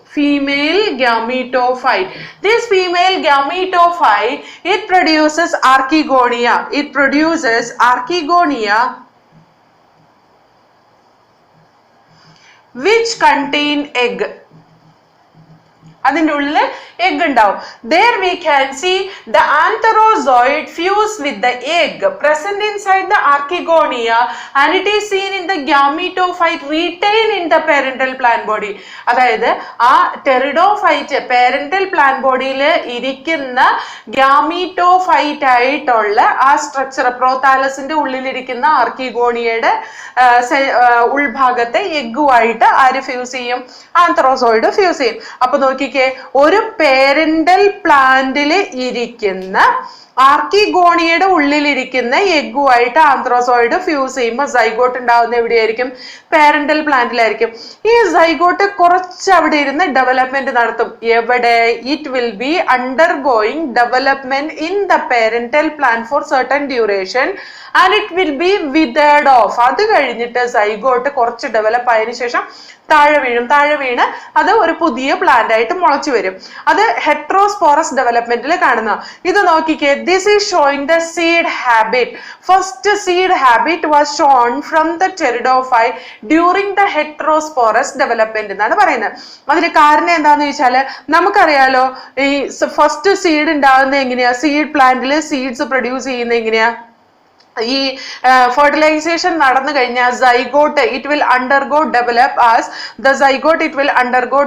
This female gametophyte it produces archegonia. Which contain egg. അതിൻ്റെ ഉള്ളിൽ എഗ് ഉണ്ടാവും. There we can see the antherozoid fuse with the egg present inside the archegonia and it is seen in the gametophyte retained in the parental plant body. അതായത് ആ ടെറിഡോഫൈറ്റ് പാരന്റൽ പ്ലാന്റ് ബോഡിയിൽ ഇരിക്കുന്ന ഗാമീറ്റോഫൈറ്റ് ആയിട്ടുള്ള ആ സ്ട്രക്ചർ പ്രോതാലസിന്റെ ഉള്ളിലിരിക്കുന്ന ആർക്കിഗോണിയയുടെ ഉൾഭാഗത്തെ എഗ്ഗുമായിട്ട് ആര് ഫ്യൂസ് ചെയ്യും? ആന്ത്രോസോയിഡ് ഫ്യൂസ് ചെയ്യും. അപ്പൊ നോക്കിക്കേ, ഒരു പേരന്റൽ പ്ലാന്റിൽ ഇരിക്കുന്ന ആർക്കിഗോണിയയുടെ ഉള്ളിലിരിക്കുന്ന എഗ്ഗുമായിട്ട് ആന്ത്രോസോയിഡ് ഫ്യൂസ് ചെയ്യുമ്പോൾ സൈഗോട്ട് ഉണ്ടാവുന്ന എവിടെയായിരിക്കും? പാരന്റൽ പ്ലാന്റിലായിരിക്കും. ഈ സൈഗോട്ട് കുറച്ച് അവിടെ ഇരുന്ന് ഡെവലപ്മെന്റ് നടത്തും. എവിടെ? It will be undergoing development in the parental plant for certain duration and it will be withered off. അത് കഴിഞ്ഞിട്ട് സൈഗോട്ട് കുറച്ച് ഡെവലപ്പ് ആയതിനു ശേഷം താഴെ വീണ് അത് ഒരു പുതിയ പ്ലാന്റ് ആയിട്ട് മുളച്ചു വരും. അത് ഹെട്രോസ്പോറസ് ഡെവലപ്മെന്റിൽ കാണുന്ന. ഇത് നോക്കിക്കേ, this is showing the seed habit. First seed habit was shown from the pteridophyte during the heterosporous development എന്നാണ് പറയുന്നത്. അതിന് കാരണം എന്താന്ന് ചോദിച്ചാല്, നമുക്കറിയാലോ ഈ ഫസ്റ്റ് സീഡ് ഉണ്ടാകുന്നത് എങ്ങനെയാ? സീഡ് പ്ലാന്റിൽ സീഡ്സ് പ്രൊഡ്യൂസ് ചെയ്യുന്നത് എങ്ങനെയാ? ഈ ഫെർട്ടിലൈസേഷൻ നടന്നു കഴിഞ്ഞാൽ zygote it will undergo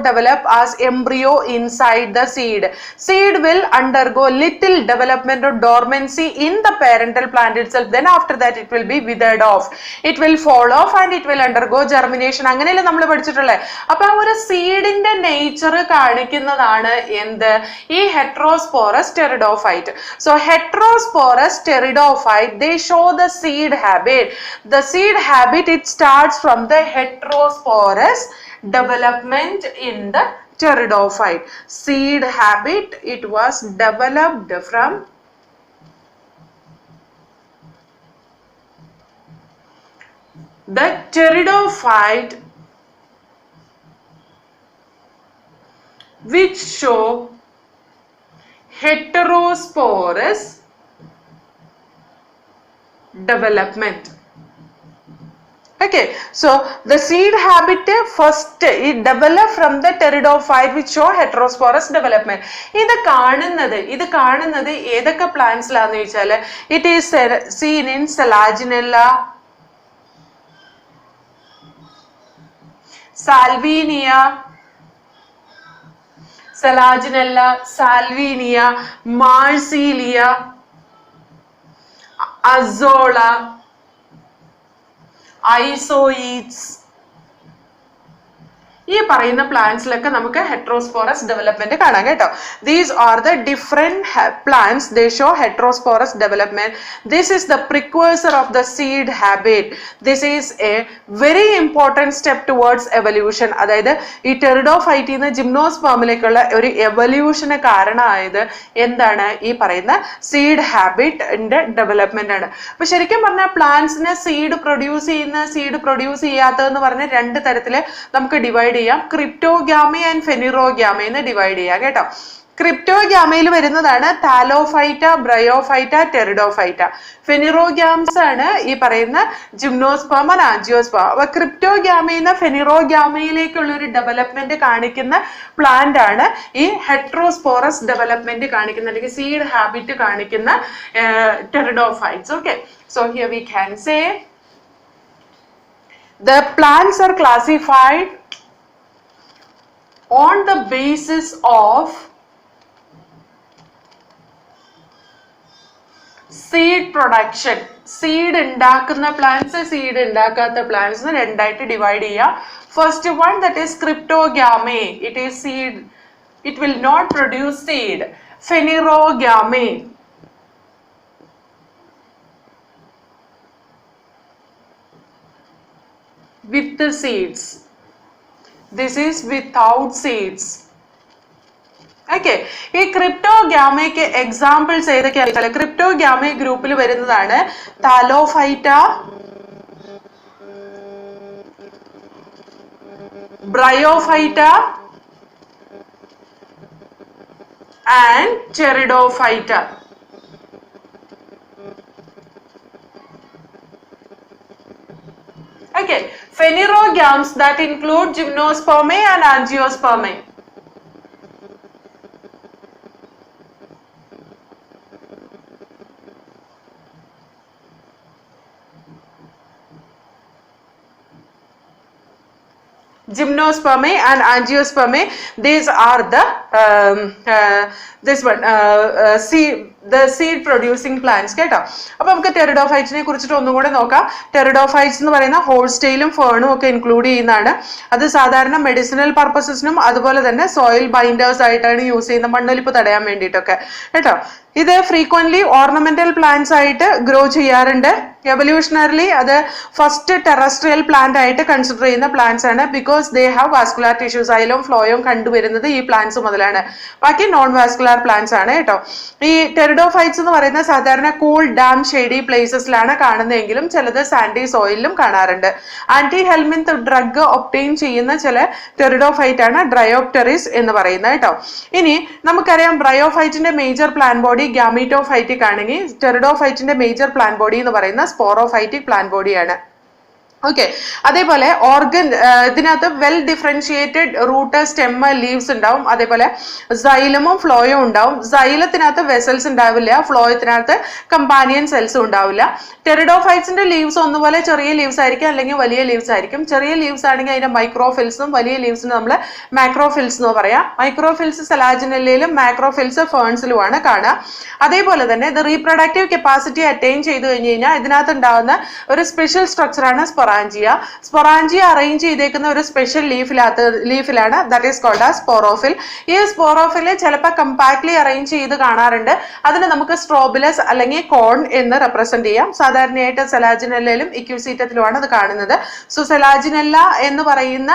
develop as embryo inside the seed. Seed will undergo little development of dormancy in the parental plant itself. Then after that it will be withered off, it will fall off and it will undergo germination. അങ്ങനെയല്ലേ നമ്മൾ പഠിച്ചിട്ടുള്ളത്. അപ്പൊ ഒരു സീഡിന്റെ നേച്ചർ കാണിക്കുന്നതാണ് എന്ത്? ഈ heterosporous pteridophyte. So heterosporous pteridophyte they show the seed habit. The seed habit, it starts from the heterosporous development in the pteridophyte. Seed habit, it was developed from the pteridophyte, which show heterosporous development. Okay, so the seed habit first it develop from the pteridophyte which show heterosporous development. ഇത് കാണുന്നത് ഏതൊക്കെ പ്ലാന്റ്സിലാന്ന് ചോദിച്ചാല്, it is seen in Selaginella, Salvinia, Salvinia, Marsilia, Azolla, Isoetes. ഈ പറയുന്ന പ്ലാന്റ്സിലൊക്കെ നമുക്ക് ഹെട്രോസ്പോറസ് ഡെവലപ്മെന്റ് കാണാം കേട്ടോ. These are the different plants, they show heterosporous development. This is the precursor of the seed habit. This is a very important step towards evolution. അതായത് ഈ ടെറിഡോഫൈറ്റിൽ നിന്ന് ജിംനോസ്പേമിലേക്കുള്ള ഒരു എവല്യൂഷന് കാരണമായത് എന്താണ്? ഈ പറയുന്ന സീഡ് ഹാബിറ്റിന്റെ ഡെവലപ്മെന്റ് ആണ്. അപ്പൊ ശരിക്കും പറഞ്ഞാൽ പ്ലാന്റ്സിനെ സീഡ് പ്രൊഡ്യൂസ് ചെയ്യാത്തതെന്ന് പറഞ്ഞ രണ്ട് തരത്തില് നമുക്ക് ഡിവൈഡ് ചെയ്യാം. ക്രിപ്റ്റോഗ്യാമി ആൻഡ് ഫെനിറോഗ്യാമി എന്ന് ഡിവൈഡ് ചെയ്യാം കേട്ടോ. ക്രിപ്റ്റോഗ്യാമയിൽ വരുന്നതാണ് താലോഫൈറ്റ, ബ്രയോഫൈറ്റ, ടെറിഡോഫൈറ്റ. ഫെനിറോഗ്യാംസ് ആണ് ഈ പറയുന്ന ജിംനോസ്പേം ആൻഡ് ആൻജിയോസ്പേം. അപ്പൊ ക്രിപ്റ്റോഗ്യാമയിൽ നിന്ന് ഫെനിറോഗ്യാമയിലേക്കുള്ള ഒരു ഡെവലപ്മെന്റ് കാണിക്കുന്ന പ്ലാന്റ് ആണ് ഈ ഹെട്രോസ്പോറസ് ഡെവലപ്മെന്റ് കാണിക്കുന്ന അല്ലെങ്കിൽ സീഡ് ഹാബിറ്റ് കാണിക്കുന്ന pteridophytes. Okay, so here we can say the plants are classified on the basis of seed production. Seed ഉണ്ടാക്കുന്ന plants, seed ഉണ്ടാക്കാത്ത plants രണ്ടായിട്ട് ഡിവൈഡ് ചെയ്യാം. First one, that is cryptogamy. It is seed, it will not produce seed. Phanerogamy, with the seeds. This is without seeds. Okay, ഈ ക്രിപ്റ്റോഗ്യാമയ്ക്ക് എക്സാമ്പിൾസ് ഏതൊക്കെയാണ്? ക്രിപ്റ്റോഗ്യാമ ഗ്രൂപ്പിൽ വരുന്നതാണ് thallophyta, Bryophyta and pteridophyta. Okay, phanerogams that include gymnospermae and angiospermae. gymnospermae and angiospermae. These are the seed producing plants കേട്ടോ. അപ്പൊ നമുക്ക് ടെറിഡോഫൈറ്റ്സിനെ കുറിച്ചിട്ട് ഒന്നും കൂടെ നോക്കാം. ടെറിഡോഫൈറ്റ്സ് എന്ന് പറയുന്ന ഹോൾസ്റ്റെയിലും ഫേണും ഒക്കെ ഇൻക്ലൂഡ് ചെയ്യുന്നതാണ്. അത് സാധാരണ മെഡിസിനൽ പർപ്പസസിനും അതുപോലെ തന്നെ സോയിൽ ബൈൻഡേഴ്സ് ആയിട്ടാണ് യൂസ് ചെയ്യുന്നത്, മണ്ണൊലിപ്പ് തടയാൻ വേണ്ടിയിട്ടൊക്കെ കേട്ടോ. ഇത് ഫ്രീക്വന്റ്ലി ഓർണമെന്റൽ പ്ലാന്റ്സ് ആയിട്ട് ഗ്രോ ചെയ്യാറുണ്ട്. എവല്യൂഷണറിലി അത് ഫസ്റ്റ് ടെറസ്ട്രിയൽ പ്ലാന്റ് ആയിട്ട് കൺസിഡർ ചെയ്യുന്ന പ്ലാന്റ്സ് ആണ്. Because they have vascular tissues. അയിലും ഫ്ലോയും കണ്ടുവരുന്നത് ഈ പ്ലാന്റ്സ് മുതലാണ്. ബാക്കി നോൺ വാസ്കുലാർ പ്ലാന്റ്സ് ആണ് കേട്ടോ. ഈ ടെറിഡോഫൈറ്റ്സ് എന്ന് പറയുന്ന സാധാരണ കൂൾ ഡാം ഷെയ്ഡി പ്ലേസസിലാണ് കാണുന്നതെങ്കിലും ചിലത് സാൻഡി സോയിലും കാണാറുണ്ട്. ആന്റി ഹെൽമിന്ത് ഡ്രഗ് ഒപ്റ്റെയിൻ ചെയ്യുന്ന ചില ടെറിഡോഫൈറ്റ് ആണ് ഡ്രയോപ്റ്ററിസ് എന്ന് പറയുന്നത് കേട്ടോ. ഇനി നമുക്കറിയാം ബ്രയോഫൈറ്റിന്റെ മേജർ പ്ലാൻ ബോഡി ഗ്യാമീറ്റോഫൈറ്റിക് ആണെങ്കിൽ ടെറിഡോഫൈറ്റിന്റെ മേജർ പ്ലാൻ ബോഡി എന്ന് പറയുന്ന സ്പോറോഫൈറ്റിക് പ്ലാൻ ബോഡിയാണ്. ഓക്കെ, അതേപോലെ ഓർഗൻ ഇതിനകത്ത് well differentiated root, stem, leaves ഉണ്ടാവും. അതേപോലെ സൈലമും ഫ്ലോയും ഉണ്ടാവും. സൈലത്തിനകത്ത് വെസൽസ് ഉണ്ടാവില്ല, ഫ്ലോയത്തിനകത്ത് കമ്പാനിയൻ സെൽസും ഉണ്ടാവില്ല. ടെറിഡോഫൈറ്റ്സിന്റെ ലീവ്സ് ഒന്നുപോലെ ചെറിയ ലീവ്സ് ആയിരിക്കും അല്ലെങ്കിൽ വലിയ ലീവ്സ് ആയിരിക്കും. ചെറിയ ലീവ്സ് ആണെങ്കിൽ അതിന്റെ മൈക്രോഫിൽസും വലിയ ലീവ്സിന് നമ്മൾ മാക്രോഫിൽസ് എന്ന് പറയാം. മൈക്രോഫിൽസ് സെലാജിനെല്ലയിലും മാക്രോഫിൽസ് ഫേൺസിലുമാണ് കാണുക. അതേപോലെ തന്നെ ഇത് റീപ്രൊഡക്റ്റീവ് കപ്പാസിറ്റി അറ്റൈൻ ചെയ്ത് കഴിഞ്ഞ് കഴിഞ്ഞാൽ ഇതിനകത്ത് ഉണ്ടാകുന്ന ഒരു സ്പെഷ്യൽ സ്ട്രക്ചറാണ് സ്പൊറാഞ്ചിയ അറേഞ്ച് ചെയ്തേക്കുന്ന ഒരു സ്പെഷ്യൽ ലീഫിലാണ്, that is called as sporophyll. ഈ സ്പോറോഫില് ചിലപ്പോൾ കമ്പാക്ട്ലി അറേഞ്ച് ചെയ്ത് കാണാറുണ്ട്. അതിന് നമുക്ക് സ്ട്രോബിലസ് അല്ലെങ്കിൽ കോൺ എന്ന് റെപ്രസെന്റ് ചെയ്യാം. സാധാരണയായിട്ട് സെലാജിനെല്ലയിലും ഇക്യൂസീറ്റത്തിലുമാണ് അത് കാണുന്നത്. സോ സെലാജിനെല്ല എന്ന് പറയുന്ന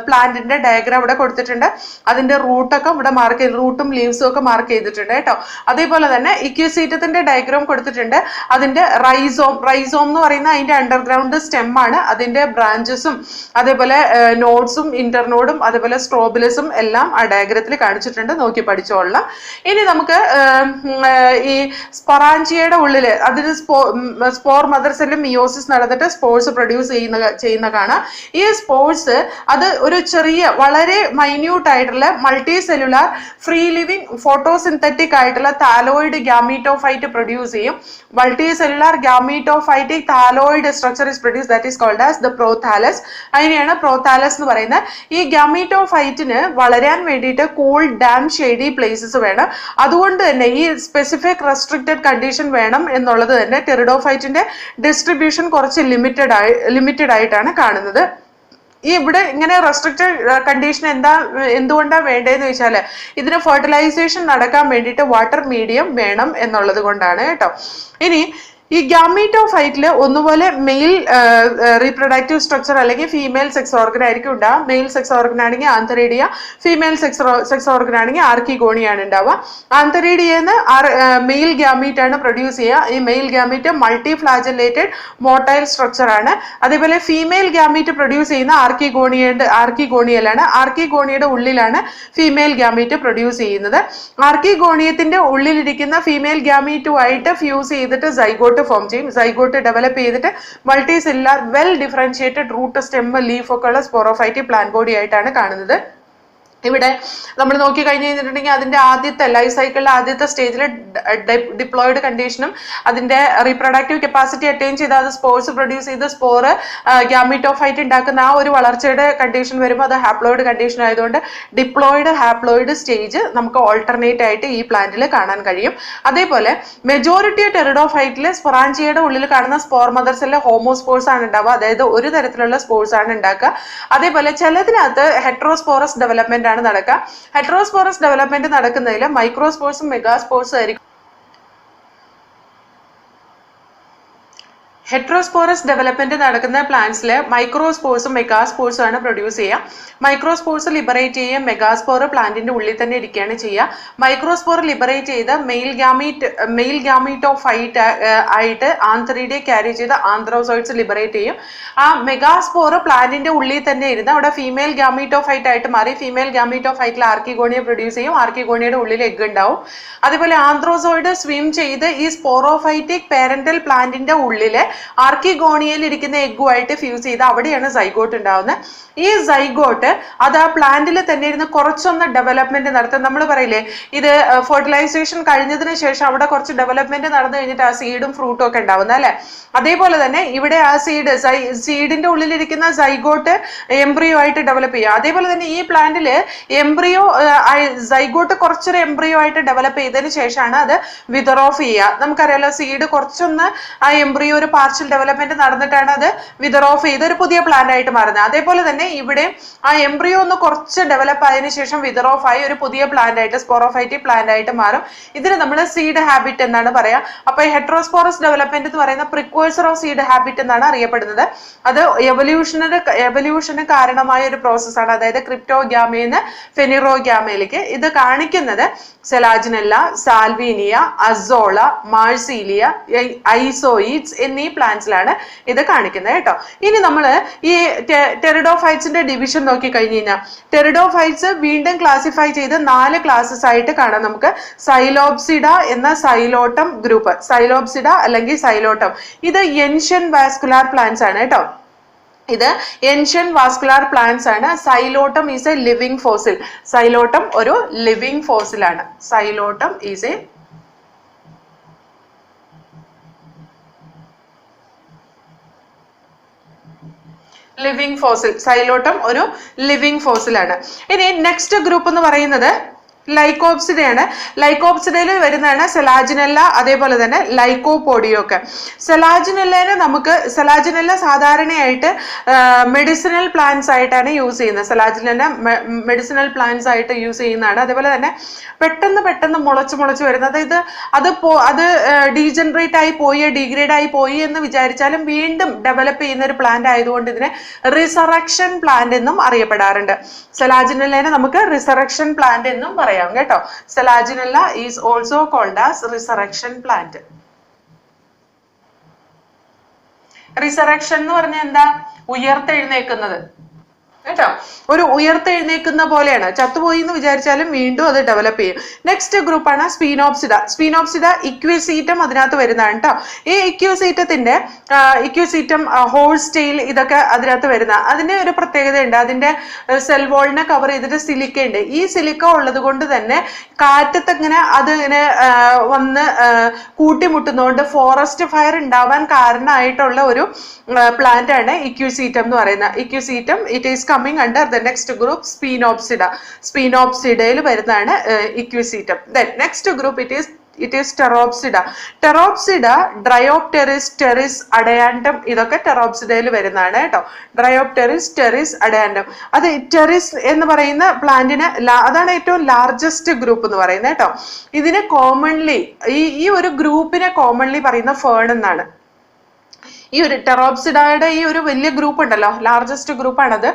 പ്ലാന്റിന്റെ ഡയഗ്രാം ഇവിടെ കൊടുത്തിട്ടുണ്ട്. അതിന്റെ റൂട്ടൊക്കെ ഇവിടെ മാർക്ക് ചെയ്ത്, റൂട്ടും ലീവ്സും ഒക്കെ മാർക്ക് ചെയ്തിട്ടുണ്ട് കേട്ടോ. അതേപോലെ തന്നെ ഇക്യൂസീറ്റത്തിന്റെ ഡയഗ്രാം കൊടുത്തിട്ടുണ്ട്. അതിന്റെ റൈസോം എന്ന് പറയുന്ന അതിന്റെ അണ്ടർഗ്രൗണ്ട് സ്റ്റെം ആണ്. അതിന്റെ ബ്രാഞ്ചസും അതേപോലെ നോഡ്സും ഇന്റർനോഡും അതേപോലെ സ്ട്രോബിലസും എല്ലാം ആ ഡയഗ്രത്തിൽ കാണിച്ചിട്ടുണ്ട്, നോക്കി പഠിച്ചോളാം. ഇനി നമുക്ക് ഈ സ്പൊറാഞ്ചിയയുടെ ഉള്ളില് അതിന് സ്പോർ മദർ സെല്ലും മിയോസിസ് നടന്നിട്ട് സ്പോർസ് പ്രൊഡ്യൂസ് ചെയ്യുന്ന കാണാം. ഈ സ്പോർസ് അത് ഒരു ചെറിയ വളരെ മൈന്യൂട്ട് ആയിട്ടുള്ള multicellular free living photosynthetic ആയിട്ടുള്ള താലോയിഡ് ഗ്യാമീറ്റോഫൈറ്റ് പ്രൊഡ്യൂസ് ചെയ്യും. Multicellular gametophytic thalloid structure is produce, that is called as the prothallus. അതിനെയാണ് പ്രോതാലസ് എന്ന് പറയുന്നത്. ഈ ഗ്യാമീറ്റോഫൈറ്റിന് വളരാൻ വേണ്ടിയിട്ട് കൂൾ ഡാം ഷെയ്ഡി പ്ലേസസ് വേണം. അതുകൊണ്ട് തന്നെ ഈ സ്പെസിഫിക് റെസ്ട്രിക്റ്റഡ് കണ്ടീഷൻ വേണം എന്നുള്ളത് തന്നെ ടെറിഡോഫൈറ്റിന്റെ ഡിസ്ട്രിബ്യൂഷൻ കുറച്ച് ലിമിറ്റഡ് ആയിട്ടാണ് കാണുന്നത്. ഈ ഇവിടെ ഇങ്ങനെ റെസ്ട്രിക്റ്റഡ് കണ്ടീഷൻ എന്തുകൊണ്ടാണ് വേണ്ടതെന്ന് വെച്ചാൽ ഇതിന് ഫെർട്ടിലൈസേഷൻ നടക്കാൻ വേണ്ടിയിട്ട് വാട്ടർ മീഡിയം വേണം എന്നുള്ളത് കൊണ്ടാണ് കേട്ടോ. ഇനി ഈ ഗ്യാമീറ്റോഫൈറ്റിൽ ഒന്നുപോലെ മെയിൽ റീപ്രൊഡക്റ്റീവ് സ്ട്രക്ചർ അല്ലെങ്കിൽ ഫീമെയിൽ സെക്സ് ഓർഗൻ ആയിരിക്കും ഉണ്ടാവുക. മെയിൽ സെക്സ് ഓർഗൻ ആണെങ്കിൽ ആന്തറീഡിയ, ഫീമെയിൽ സെക്സ് ഓർഗൻ ആണെങ്കിൽ ആർക്കിഗോണിയാണ് ഉണ്ടാവുക. ആന്തറീഡിയെന്ന് മെയിൽ ഗ്യാമീറ്റ് ആണ് പ്രൊഡ്യൂസ് ചെയ്യുക. ഈ male gamete multi flagellated motile structure ആണ്. അതേപോലെ ഫീമെയിൽ ഗ്യാമീറ്റ് പ്രൊഡ്യൂസ് ചെയ്യുന്ന ആർക്കിഗോണിയലാണ്. ആർക്കിഗോണിയുടെ ഉള്ളിലാണ് ഫീമെയിൽ ഗ്യാമീറ്റ് പ്രൊഡ്യൂസ് ചെയ്യുന്നത്. ആർക്കിഗോണിയത്തിന്റെ ഉള്ളിലിരിക്കുന്ന ഫീമെയിൽ ഗ്യാമീറ്റുമായിട്ട് ഫ്യൂസ് ചെയ്തിട്ട് സൈഗോട്ട് ഫോം ചെയ്യും. സൈഗോട്ട് ഡെവലപ്പ് ചെയ്തിട്ട് multi cellular well differentiated root, stem, leaf ഒക്കെ ഉള്ള സ്പോറോഫൈറ്റിക് പ്ലാന്റ് ബോഡി ആയിട്ടാണ് കാണുന്നത്. ഇവിടെ നമ്മൾ നോക്കി കഴിഞ്ഞ് കഴിഞ്ഞിട്ടുണ്ടെങ്കിൽ അതിന്റെ ആദ്യത്തെ ലൈഫ് സൈക്കിളിലെ ആദ്യത്തെ സ്റ്റേജിൽ ഡിപ്ലോയിഡ് കണ്ടീഷനും അതിന്റെ റീപ്രൊഡക്റ്റീവ് കപ്പാസിറ്റി അറ്റൈൻ ചെയ്ത് അത് സ്പോർസ് പ്രൊഡ്യൂസ് ചെയ്ത് സ്പോർ ഗ്യാമീറ്റോഫൈറ്റ് ഉണ്ടാക്കുന്ന ആ ഒരു വളർച്ചയുടെ കണ്ടീഷൻ വരുമ്പോൾ അത് ഹാപ്ലോയിഡ് കണ്ടീഷൻ ആയതുകൊണ്ട് ഡിപ്ലോയിഡ് ഹാപ്ലോയിഡ് സ്റ്റേജ് നമുക്ക് ഓൾട്ടർനേറ്റ് ആയിട്ട് ഈ പ്ലാന്റിൽ കാണാൻ കഴിയും. അതേപോലെ മെജോറിറ്റി ടെറിഡോഫൈറ്റിൽ സ്പൊറാഞ്ചിയയുടെ ഉള്ളിൽ കാണുന്ന സ്പോർ മദർ സെല്ല് ഹോമോസ്പോർസ് ആണ് ഉണ്ടാവുക, അതായത് ഒരു തരത്തിലുള്ള സ്പോർസ് ആണ് ഉണ്ടാക്കുക. അതേപോലെ ചിലതിനകത്ത് ഹെട്രോസ്പോറസ് ഡെവലപ്മെന്റ് നടക്കുക. ഹെട്രോസ്പോറസ് ഡെവലപ്മെന്റ് നടക്കുന്നതിൽ മൈക്രോസ്പോർസും മെഗാസ്പോർസും ആയിരിക്കും. ഹെട്രോസ്പോറസ് ഡെവലപ്മെന്റ് നടക്കുന്ന പ്ലാന്റ്സിൽ മൈക്രോസ്പോർസും മെഗാസ്പോർസും ആണ് പ്രൊഡ്യൂസ് ചെയ്യുക. മൈക്രോസ്പോർസ് ലിബറേറ്റ് ചെയ്യുക, മെഗാസ്പോർ പ്ലാന്റിന്റെ ഉള്ളിൽ തന്നെ ഇരിക്കുകയാണ് ചെയ്യുക. മൈക്രോസ്പോർ ലിബറേറ്റ് ചെയ്ത് മെയിൽ ഗ്യാമീറ്റോഫൈറ്റ് ആയിട്ട് ആന്തറീഡിയെ ക്യാരി ചെയ്ത് ആന്ത്രോസോയിഡ്സ് ലിബറേറ്റ് ചെയ്യും. ആ മെഗാസ്പോർ പ്ലാന്റിന്റെ ഉള്ളിൽ തന്നെ ഇരുന്ന് അവിടെ ഫീമെയിൽ ഗ്യാമീറ്റോഫൈറ്റ് ആയിട്ട് മാറി ഫീമെയിൽ ഗ്യാമീറ്റോഫൈറ്റിൽ ആർക്കിഗോണിയ പ്രൊഡ്യൂസ് ചെയ്യും. ആർക്കിഗോണിയുടെ ഉള്ളിൽ എഗ് ഉണ്ടാവും. അതേപോലെ ആന്ത്രോസോയിഡ് സ്വിം ചെയ്ത് ഈ സ്പോറോഫൈറ്റിക് പേരന്റൽ പ്ലാന്റിന്റെ ഉള്ളിലെ ആർക്കിഗോണിയയിൽ ഇരിക്കുന്ന എഗ്ഗുമായിട്ട് ഫ്യൂസ് ചെയ്ത് അവിടെയാണ് സൈഗോട്ട് ഉണ്ടാവുന്നത്. ഈ സൈഗോട്ട് അത് ആ പ്ലാന്റിൽ തന്നെ ഇരുന്ന് കുറച്ചൊന്ന് ഡെവലപ്മെന്റ് നടത്തും. നമ്മൾ പറയില്ലേ ഇത് ഫെർട്ടിലൈസേഷൻ കഴിഞ്ഞതിന് ശേഷം അവിടെ കുറച്ച് ഡെവലപ്മെന്റ് നടന്നു കഴിഞ്ഞിട്ട് ആ സീഡും ഫ്രൂട്ടും ഒക്കെ ഉണ്ടാവുന്നത് അല്ലെ. അതേപോലെ തന്നെ ഇവിടെ ആ സീഡിന്റെ ഉള്ളിലിരിക്കുന്ന സൈഗോട്ട് എംബ്രിയോ ആയിട്ട് ഡെവലപ്പ് ചെയ്യുക. അതേപോലെ തന്നെ ഈ പ്ലാന്റില് എംബ്രിയോ സൈഗോട്ട് കുറച്ചൊരു എംബ്രിയോ ആയിട്ട് ഡെവലപ്പ് ചെയ്തതിന് ശേഷമാണ് അത് വിതർ ഓഫ് ചെയ്യുക. നമുക്കറിയാലോ സീഡ് കുറച്ചൊന്ന് ആ എംബ്രിയോ ഒരു പാർഷ്യൽ ഡെവലപ്മെന്റ് നടന്നിട്ടാണ് അത് വിതർ ഓഫ് ചെയ്ത് ഒരു പുതിയ പ്ലാന്റ് ആയിട്ട് മാറുന്നത്. അതേപോലെ തന്നെ ഇവിടെ ആ എംബ്രിയോ ഒന്ന് കുറച്ച് ഡെവലപ്പ് ആയതിനു ശേഷം വിതർ ഓഫ് ആയി ഒരു പുതിയ പ്ലാന്റ് ആയിട്ട് സ്പോറോഫൈറ്റി പ്ലാന്റ് ആയിട്ട് മാറും. ഇതിന് നമ്മൾ സീഡ് ഹാബിറ്റ് എന്നാണ് പറയാ. അപ്പൊ ഹെട്രോസ്പോറസ് ഡെവലപ്മെന്റ് എന്ന് പറയുന്ന പ്രിക്വേഴ്സർ ഓഫ് സീഡ് ഹാബിറ്റ് എന്നാണ് അറിയപ്പെടുന്നത്. അത് എവല്യൂഷന് കാരണമായ ഒരു പ്രോസസ്സാണ്. അതായത് ക്രിപ്റ്റോഗ്യാമയിൽ ഫെനിറോഗ്യാമയിലേക്ക്. ഇത് കാണിക്കുന്നത് സെലാജിനെല്ല, സാൽവീനിയ, അസോള, മാഴ്സീലിയ, ഐസോയിഡ്സ് എന്നീ പ്ലാന്റ്സിലാണ് ഇത് കാണിക്കുന്നത് കേട്ടോ. ഇനി നമ്മൾ ഈ ടെറിഡോഫൈറ്റ്സിന്റെ ഡിവിഷൻ നോക്കി കഴിഞ്ഞു കഴിഞ്ഞാൽ ടെറിഡോഫൈറ്റ്സ് വീണ്ടും ക്ലാസിഫൈ ചെയ്ത് 4 ക്ലാസ്സസ് ആയിട്ട് കാണാം നമുക്ക്. സൈലോപ്സിഡ എന്ന സൈലോട്ടം ഗ്രൂപ്പ്, സൈലോപ്സിഡ അല്ലെങ്കിൽ സൈലോട്ടം, ഇത് ഏൻഷ്യന്റ് വാസ്കുലാർ പ്ലാന്റ്സ് ആണ് കേട്ടോ. ഇത് ഏൻഷ്യന്റ് വാസ്കുലാർ പ്ലാന്റ്സ് ആണ്. Psilotum is a living fossil. Psilotum ഒരു ലിവിങ് ഫോസിലാണ്. Psilotum is a living fossil. Psilotum ഒരു ലിവിങ് ഫോസിലാണ്. ഇനി നെക്സ്റ്റ് ഗ്രൂപ്പ് എന്ന് പറയുന്നത് ലൈക്കോപ്സിഡയാണ്. ലൈക്കോപ്സിഡയിൽ വരുന്നതാണ് സെലാജിനെല്ല, അതേപോലെ തന്നെ ലൈക്കോപോഡിയോ ഒക്കെ. സെലാജിനെല്ല സാധാരണയായിട്ട് മെഡിസിനൽ പ്ലാന്റ്സ് ആയിട്ടാണ് യൂസ് ചെയ്യുന്നത്. സെലാജിനെല്ല മെഡിസിനൽ പ്ലാന്റ്സ് ആയിട്ട് യൂസ് ചെയ്യുന്നതാണ്. അതേപോലെ തന്നെ പെട്ടെന്ന് മുളച്ച് വരുന്നത്. അത് ഡീജനറേറ്റ് ആയി പോയി, ഡീഗ്രേഡ് ആയി പോയി എന്ന് വിചാരിച്ചാലും വീണ്ടും ഡെവലപ്പ് ചെയ്യുന്ന ഒരു പ്ലാന്റ് ആയതുകൊണ്ട് ഇതിനെ റിസറക്ഷൻ പ്ലാന്റ് എന്നും അറിയപ്പെടാറുണ്ട്. സെലാജിനെല്ലിനെ നമുക്ക് റിസറക്ഷൻ പ്ലാന്റ് എന്നും പറയാം കേട്ടോ. Selaginella is also called as resurrection plant. Resurrection എന്ന് പറഞ്ഞാൽ എന്താ? ഉയർത്തെഴുന്നേക്കുന്നത് കേട്ടോ. ഒരു ഉയർത്തെഴുന്നേക്കുന്ന പോലെയാണ്. ചത്തുപോയി എന്ന് വിചാരിച്ചാലും വീണ്ടും അത് ഡെവലപ്പ് ചെയ്യും. നെക്സ്റ്റ് ഗ്രൂപ്പാണ് സ്പീനോപ്സിഡ. സ്പീനോപ്സിഡ ഇക്വിസീറ്റം അതിനകത്ത് വരുന്നതാണ് കേട്ടോ. ഈ ഇക്വിസീറ്റം ഹോഴ്സ് ടെയിൽ ഇതൊക്കെ അതിനകത്ത് വരുന്ന. അതിന്റെ ഒരു പ്രത്യേകതയുണ്ട്. അതിന്റെ സെൽ വോളിനെ കവർ ചെയ്തിട്ട് സിലിക്ക ഉണ്ട്. ഈ സിലിക്ക ഉള്ളത് കൊണ്ട് തന്നെ കാറ്റത്ത് ഇങ്ങനെ അത് ഇങ്ങനെ വന്ന് കൂട്ടിമുട്ടുന്നതുകൊണ്ട് ഫോറസ്റ്റ് ഫയർ ഉണ്ടാവാൻ കാരണമായിട്ടുള്ള ഒരു പ്ലാന്റ് ആണ് ഇക്വിസീറ്റം എന്ന് പറയുന്നത്. Equisetum it is coming under the next group Sphenopsida. Sphenopsidaയിൽ വരുന്നതാണ് Equisetum. Then next group it is Pteropsida. Pteropsida, Dryopteris, Pteris, Adiantum ഇതൊക്കെ ടെറോപ്സിഡയിൽ വരുന്നതാണ് കേട്ടോ. Dryopteris, Pteris, Adiantum. അത് Pteris എന്ന് പറയുന്ന പ്ലാന്റിന് അതാണ് ഏറ്റവും ലാർജസ്റ്റ് ഗ്രൂപ്പ് എന്ന് പറയുന്നത് കേട്ടോ. ഇതിന് കോമൺലി ഈ ഒരു ഗ്രൂപ്പിനെ കോമൺലി പറയുന്ന ഫേൺ എന്നാണ്. ഈ ഒരു ടെറോപ്സിഡയുടെ ഈ ഒരു വലിയ ഗ്രൂപ്പ് ഉണ്ടല്ലോ, ലാർജസ്റ്റ് ഗ്രൂപ്പാണത്.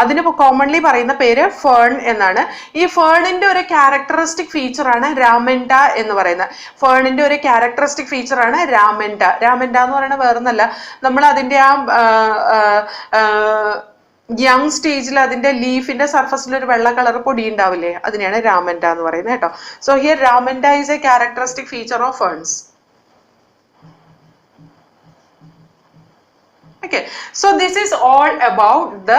അതിന് കോമൺലി പറയുന്ന പേര് ഫേൺ എന്നാണ്. ഈ ഫേണിന്റെ ഒരു ക്യാരക്ടറിസ്റ്റിക് ഫീച്ചറാണ് രാമെൻഡ എന്ന് പറയുന്നത്. ഫേണിന്റെ ഒരു ക്യാരക്ടറിസ്റ്റിക് ഫീച്ചറാണ് രാമെൻഡ. രാമെൻഡ എന്ന് പറയുന്നത് വേറൊന്നല്ല, നമ്മൾ അതിന്റെ യങ് സ്റ്റേജിൽ അതിന്റെ ലീഫിന്റെ സർഫസിൽ ഒരു വെള്ള കളർ പൊടി ഉണ്ടാവില്ലേ, അതിനെയാണ് രാമെൻഡ എന്ന് പറയുന്നത് കേട്ടോ. So here ramenta is a characteristic feature of ferns. Okay, so this is all about the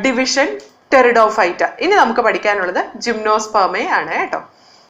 division Pteridophyta. ഇനി നമുക്ക് പഠിക്കാനുള്ളത് ജിംനോസ്പെർമേ ആണ് കേട്ടോ.